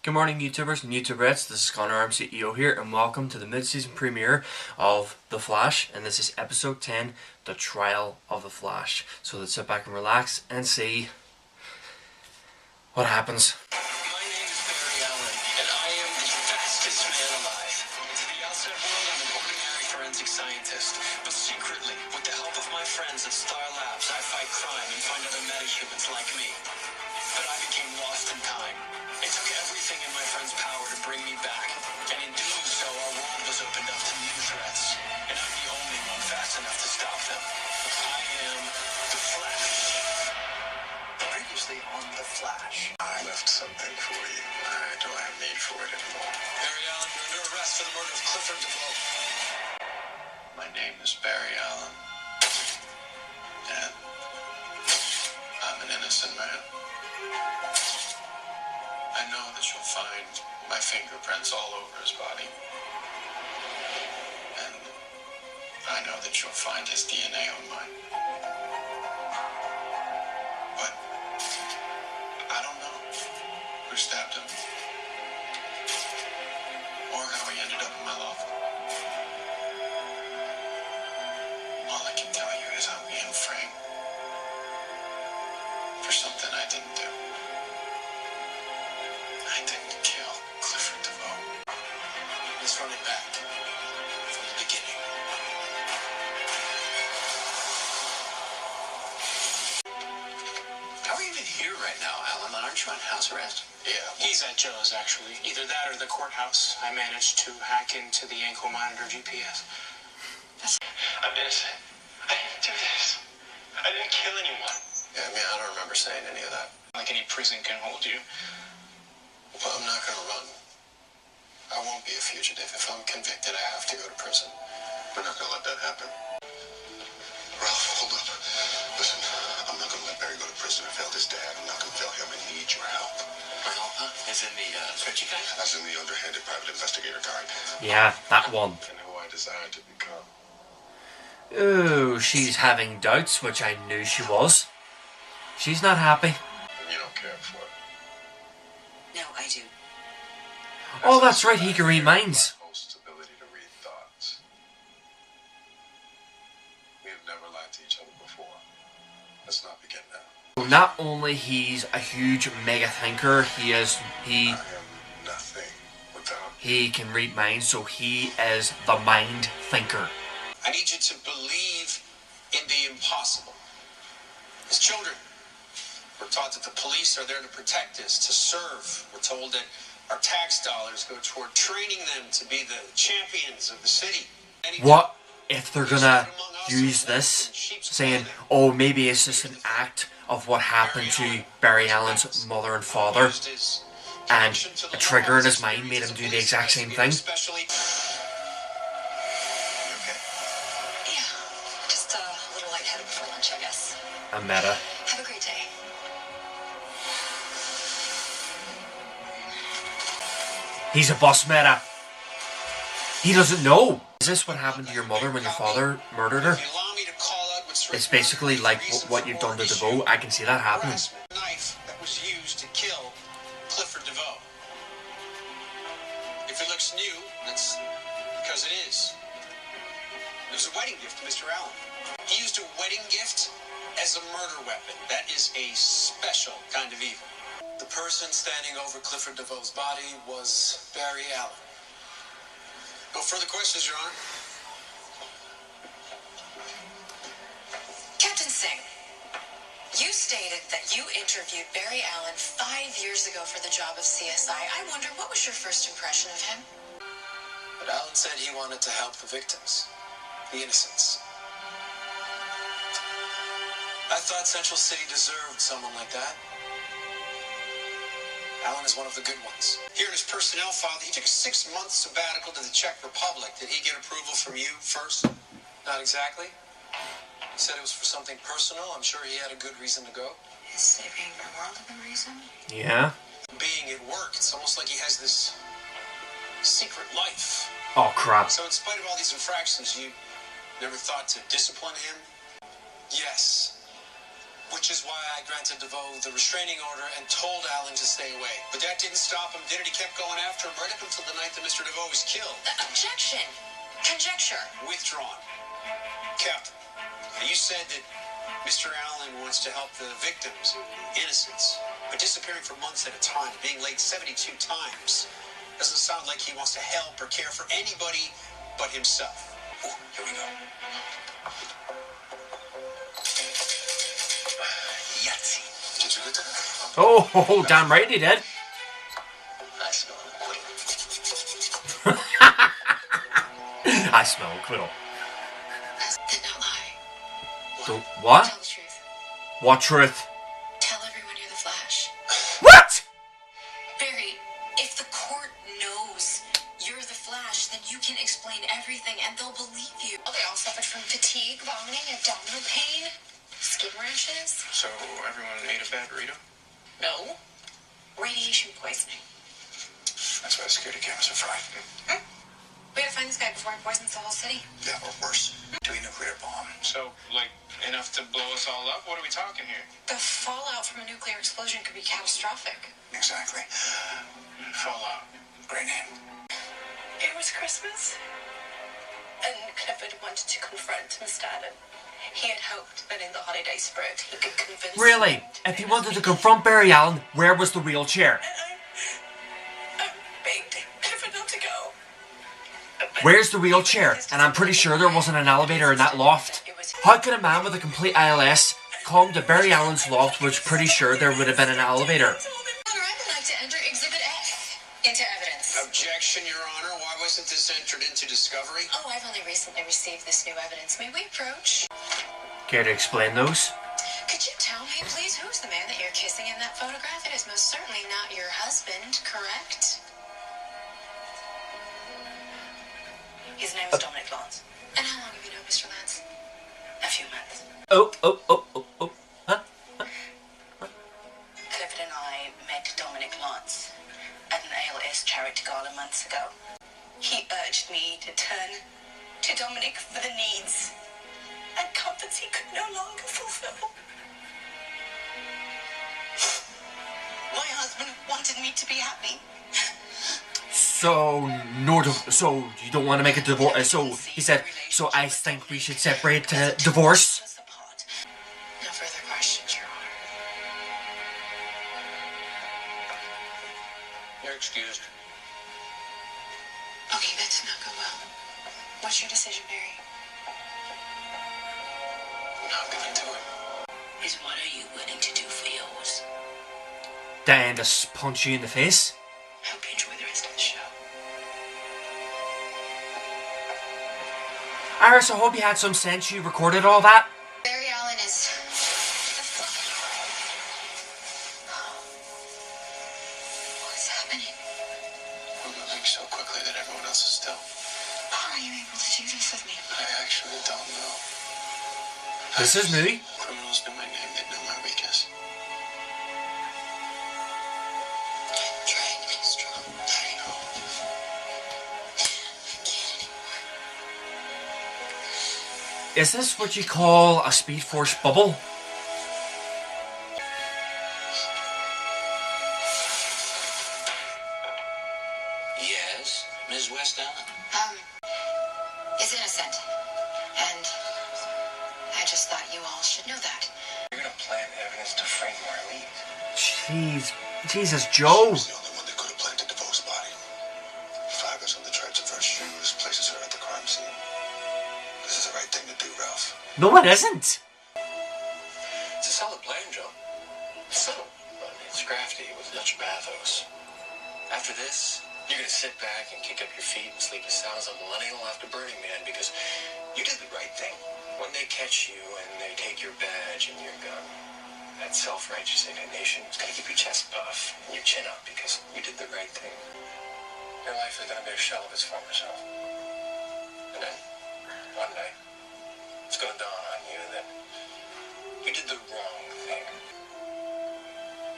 Good morning, YouTubers and YouTuberettes. This is ConorArmCEO here, and welcome to the mid-season premiere of The Flash. And this is episode 10, The Trial of the Flash. So let's sit back and relax and see what happens. My name is Barry Allen, and I am the fastest man alive. To the outside world, I'm an ordinary forensic scientist. But secretly, with the help of my friends at Star Labs, I fight crime and find other metahumans like me. But I became lost in time. It took everything in my friend's power to bring me back. And in doing so, our world was opened up to new threats. And I'm the only one fast enough to stop them. I am the Flash. Previously on The Flash. I left something for you. I don't have need for it anymore. Barry Allen, you're under arrest for the murder of Clifford DeVoe. My name is Barry Allen. And I'm an innocent man. I know that you'll find my fingerprints all over his body. And I know that you'll find his DNA on mine. But I don't know who stabbed him or how he ended up in my loft. All I can tell you is I'm being framed for something I didn't do. I didn't kill Clifford DeVoe. Let's run it back from the beginning. How are you even here right now, Alan? Aren't you on house arrest? Yeah. He's at Joe's, actually. Either that or the courthouse. I managed to hack into the ankle monitor GPS. I'm innocent. I didn't do this. I didn't kill anyone. Yeah, I don't remember saying any of that. Like any prison can hold you. Well, I'm not going to run. I won't be a fugitive. If I'm convicted, I have to go to prison. We're not going to let that happen. Ralph, hold up. Listen, I'm not going to let Barry go to prison. I failed his dad. I'm not going to fail him. I need your help. My help, huh? As in the stretchy kind? As in the underhanded private investigator kind. Yeah, that one. And who I desire to become. Ooh, she's having doubts, which I knew she was. She's not happy. And you don't care for it. No, I do. Oh, that's right, he can read minds. My host's ability to read thoughts. We have never lied to each other before. Let's not begin now. Not only he's a huge mega thinker, he I am nothing without he can read minds, so he is the mind thinker. I need you to believe in the impossible. As children, we're taught that the police are there to protect us, to serve. We're told that our tax dollars go toward training them to be the champions of the city. What if they're gonna use this, saying, oh, maybe it's just an act of what happened to Barry Allen's mother and father, and a trigger in his mind made him do the exact same thing? Yeah, just a little lightheaded before lunch, I guess. A meta. Have a great day. He's a boss meta. He doesn't know. Is this what happened to your mother when your father murdered her? It's basically like what you've done to DeVoe. I can see that happening. Knife that was used to kill Clifford DeVoe. If it looks new, that's because it is. It was a wedding gift to Mr. Allen. He used a wedding gift as a murder weapon. That is a special kind of evil. The person standing over Clifford DeVoe's body was Barry Allen. No further questions, Your Honor. Captain Singh, you stated that you interviewed Barry Allen 5 years ago for the job of CSI. I wonder, what was your first impression of him? But Allen said he wanted to help the victims, the innocents. I thought Central City deserved someone like that. Allen is one of the good ones. Here in his personnel file, he took a 6-month sabbatical to the Czech Republic. Did he get approval from you first? Not exactly. He said it was for something personal. I'm sure he had a good reason to go. Is saving the world a good reason? Yeah. Being at work, it's almost like he has this secret life. Oh, crap. So in spite of all these infractions, you never thought to discipline him? Yes. which is why I granted DeVoe the restraining order and told Alan to stay away. But that didn't stop him, did it? He kept going after him right up until the night that Mr. DeVoe was killed. Objection. Conjecture. Withdrawn. Captain, you said that Mr. Allen wants to help the victims, innocents, but disappearing for months at a time, being late 72 times, doesn't sound like he wants to help or care for anybody but himself. Ooh, here we go. Yahtzee. Did you get that? Oh, damn right he did. I smell an acquittal. I smell acquittal. Did not lie. So, what? Tell the truth. What truth? Tell everyone you're the Flash. What? Barry, if the court knows you're the Flash, then you can explain everything and they'll believe you. Oh, they all suffered from fatigue, vomiting, abdominal pain, skin rashes. So everyone ate a bad burrito? No. Radiation poisoning. That's why security cameras are fried. We gotta find this guy before he poisons the whole city. Yeah, or worse. Do a nuclear bomb. So, like, enough to blow us all up? What are we talking here? The fallout from a nuclear explosion could be catastrophic. Exactly. Fallout. Great name. It was Christmas, and Clifford wanted to confront Mr. Allen. He had hoped that in the holiday spirit he could convince Really? him If he wanted to confront Barry Allen, where was the wheelchair? I begged Clifford not to go. Where's the wheelchair? And I'm pretty sure there wasn't an elevator in that loft. How could a man with a complete ILS come to Barry Allen's loft, which pretty sure there would have been an elevator? Honor, I would like to enter Exhibit F into evidence. Objection, Your Honor. Why wasn't this entered into discovery? Oh, I've only recently received this new evidence. May we approach? Care to explain those? Could you tell me, please, who's the man that you're kissing in that photograph? It is most certainly not your husband, correct? His name is Dominic Lance. And how long have you known Mr. Lance? A few months. Oh. Huh? Clifford and I met Dominic Lance at an ALS charity gala months ago. He urged me to turn to Dominic for the needs and comforts he could no longer fulfill. My husband wanted me to be happy. So you don't want to make a divorce? So he said. So I think we should separate to divorce. No further questions, Your Honor. You're excused. Okay, that did not go well. What's your decision, Barry? I'm not giving to him. Is what are you willing to do for yours? Then just punch you in the face. Hope you enjoy the rest of the show. Iris, I hope you had some sense you recorded all that. Barry Allen is... What's happening? We're moving so quickly that everyone else is still. How are you able to do this with me? I actually don't know. This is me. Criminals knew my name. They know my weakness. Try and be strong. I know. Is this what you call a Speed Force bubble? Yes, Ms. West Allen. Is innocent. And I just thought you all should know that. You're gonna plant evidence to frame Marlene. Jeez. Jesus, Joe. She's the only one that could have planted DeVoe's body. Fibers on the treads of her shoes places her at the crime scene. This is the right thing to do, Ralph. No, it isn't. It's a solid plan, Joe. Subtle, but it's crafty with much pathos. After this, you're gonna sit back and kick up your feet and sleep as sound as a millennial after Burning Man because you did the right thing. When they catch you and they take your badge and your gun, that self-righteous indignation is gonna keep your chest puff and your chin up because you did the right thing. Your life is gonna be a shell of its former self. And then, one day, it's gonna dawn on you that you did the wrong thing.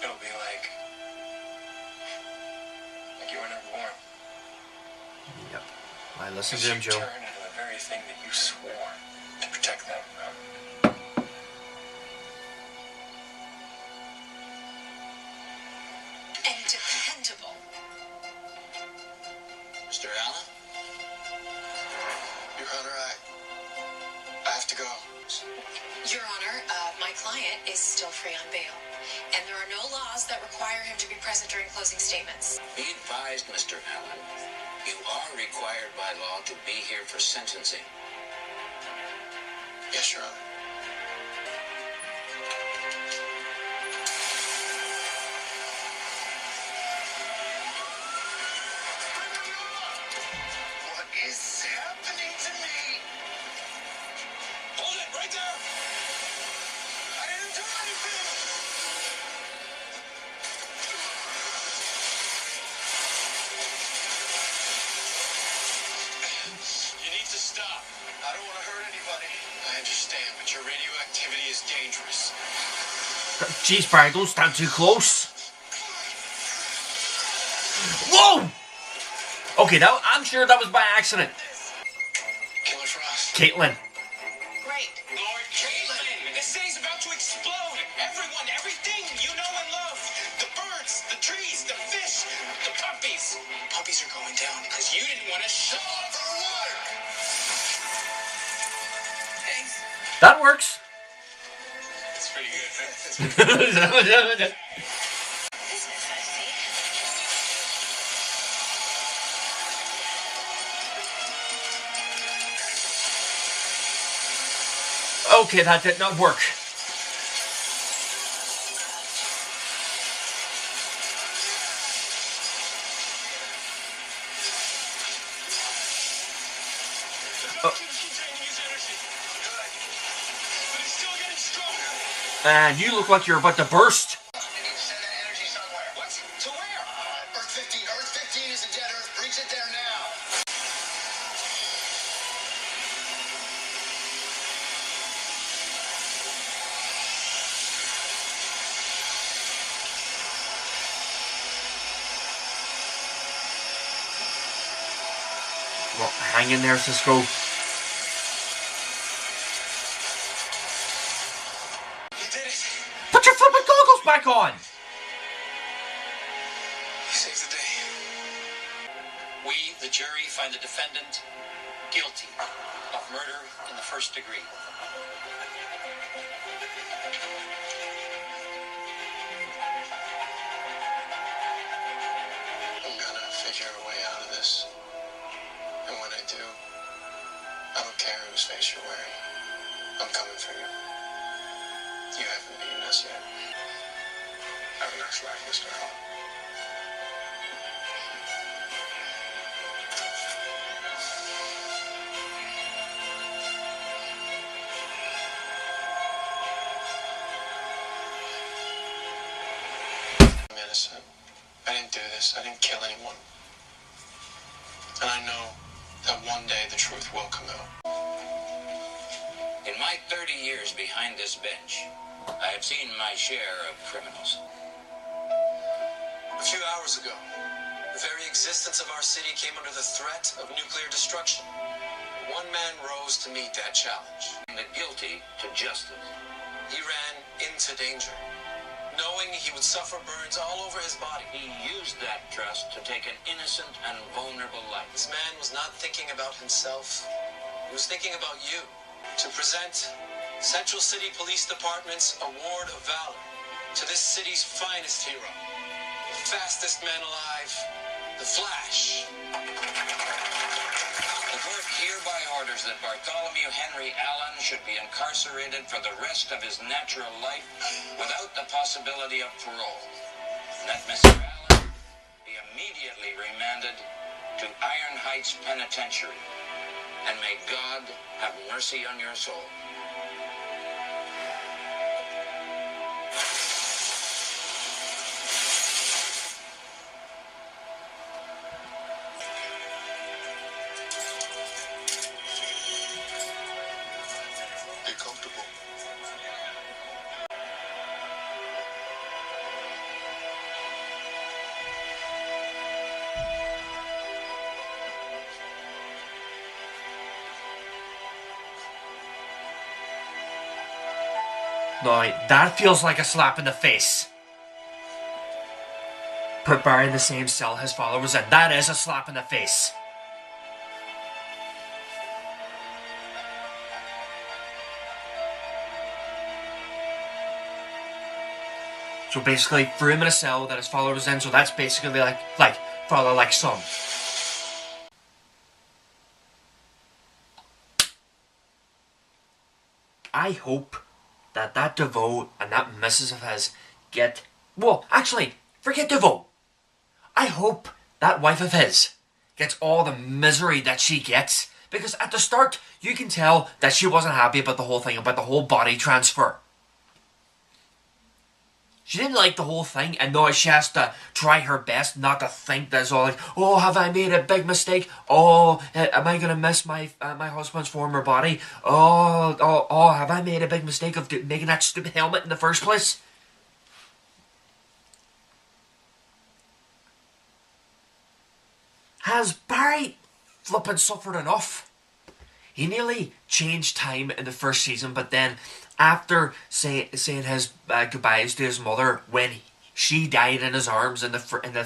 It'll be like you were never born. Yep. I listened to him, Joe. Turn into the very thing that you swore to protect them from. accountable. Mr. Allen? Your Honor, I have to go. Your Honor, my client is still free on bail, and there are no laws that require him to be present during closing statements. Be advised, Mr. Allen. You are required by law to be here for sentencing. Yes, Your Honor. What is happening to me? Hold it right there! I didn't do anything! You need to stop. I don't want to hurt anybody. I understand, but your radioactivity is dangerous. Jeez, Barry, don't stand too close. Whoa! Okay, now I'm sure that was by accident. Killer Frost. Caitlin. Great. Lord Caitlin, this city's about to explode. Everyone, everything you know and love. The birds, the trees, the fish, the puppies. Puppies are going down because you didn't want to show up for work. Thanks. That works. That's pretty good, huh? Business, I see. Okay, that did not work. The keeps containing his energy. Good. But it's still getting stronger. And you look like you're about to burst. We need to send that energy somewhere. What? To where? Earth 15. Earth 15 is a dead Earth. Breach it there now. Well, hang in there, Cisco. You did it. Put your flippin' goggles back on! You saved the day. We, the jury, find the defendant guilty of murder in the first degree. I'm gonna figure a way out of this. And when I do, I don't care whose face you're wearing. I'm coming for you. You haven't beaten us yet. Have a nice life, Mr. Allen. I'm innocent. I didn't do this. I didn't kill anyone. And I know that one day the truth will come out. In my 30 years behind this bench, I have seen my share of criminals. A few hours ago, the very existence of our city came under the threat of nuclear destruction. One man rose to meet that challenge. The guilty to justice. He ran into danger, knowing he would suffer burns all over his body. He used that trust to take an innocent and vulnerable life. This man was not thinking about himself. He was thinking about you. To present Central City Police Department's Award of Valor to this city's finest hero, the fastest man alive, the Flash. The court hereby orders that Bartholomew Henry Allen should be incarcerated for the rest of his natural life without the possibility of parole. And that Mr. Allen be immediately remanded to Iron Heights Penitentiary. And may God have mercy on your soul. Be comfortable. Now, that feels like a slap in the face. put Barry in the same cell his father was in. That is a slap in the face. So basically, threw him in a cell that his father was in. So that's basically like father like son. I hope that DeVoe and that missus of his get... Well, actually, forget DeVoe. I hope that wife of his gets all the misery that she gets. Because at the start, you can tell that she wasn't happy about the whole thing, about the whole body transfer. She didn't like the whole thing, and now she has to try her best not to think that it's all like, oh, have I made a big mistake? Oh, am I going to miss my my husband's former body? Oh, have I made a big mistake of making that stupid helmet in the first place? Has Barry flippin' suffered enough? He nearly changed time in the first season, but then after saying his goodbyes to his mother when she died in his arms in the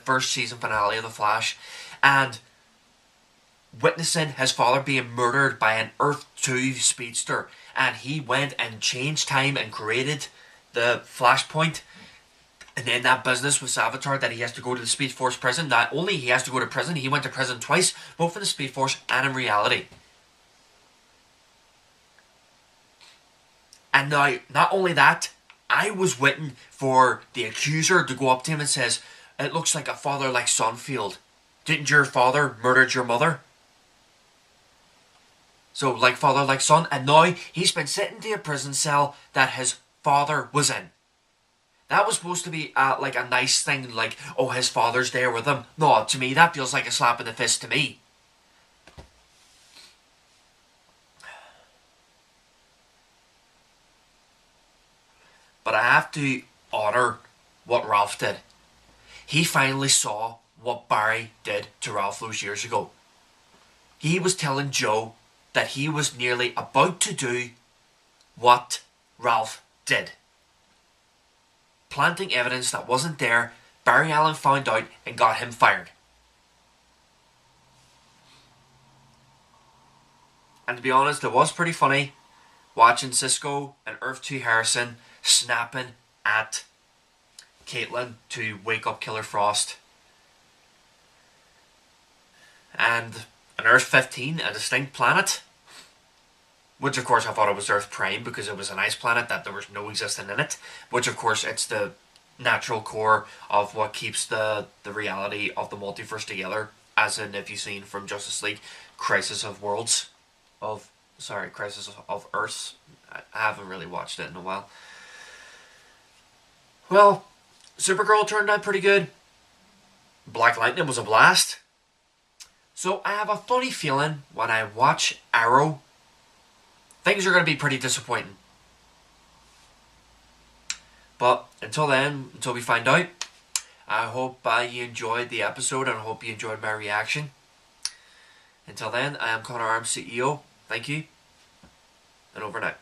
first season finale of The Flash, and witnessing his father being murdered by an Earth 2 speedster, and he went and changed time and created the Flashpoint, and then that business with Savitar that he has to go to the Speed Force prison. Not only he has to go to prison, he went to prison twice, both in the Speed Force and in reality. And now, not only that, I was waiting for the accuser to go up to him and says, it looks like a father like son field. Didn't your father murdered your mother? So, like father like son, and now he's been sitting in a prison cell that his father was in. That was supposed to be like a nice thing, like, oh, his father's there with him. No, to me, that feels like a slap in the fist to me. But I have to honour what Ralph did. He finally saw what Barry did to Ralph those years ago. He was telling Joe that he was nearly about to do what Ralph did. Planting evidence that wasn't there, Barry Allen found out and got him fired. And to be honest, it was pretty funny watching Cisco and Earth 2 Harrison snapping at Caitlin to wake up Killer Frost. And an Earth 15, a distinct planet, which of course I thought it was Earth Prime because it was an ice planet that there was no existence in it, which of course it's the natural core of what keeps the reality of the multiverse together, as in if you've seen from Justice League, Crisis of Earths. I haven't really watched it in a while. Well, Supergirl turned out pretty good. Black Lightning was a blast. So I have a funny feeling when I watch Arrow, things are going to be pretty disappointing. But until then, until we find out, I hope you enjoyed the episode and I hope you enjoyed my reaction. Until then, I am ConorArmCEO. Thank you, and over and out.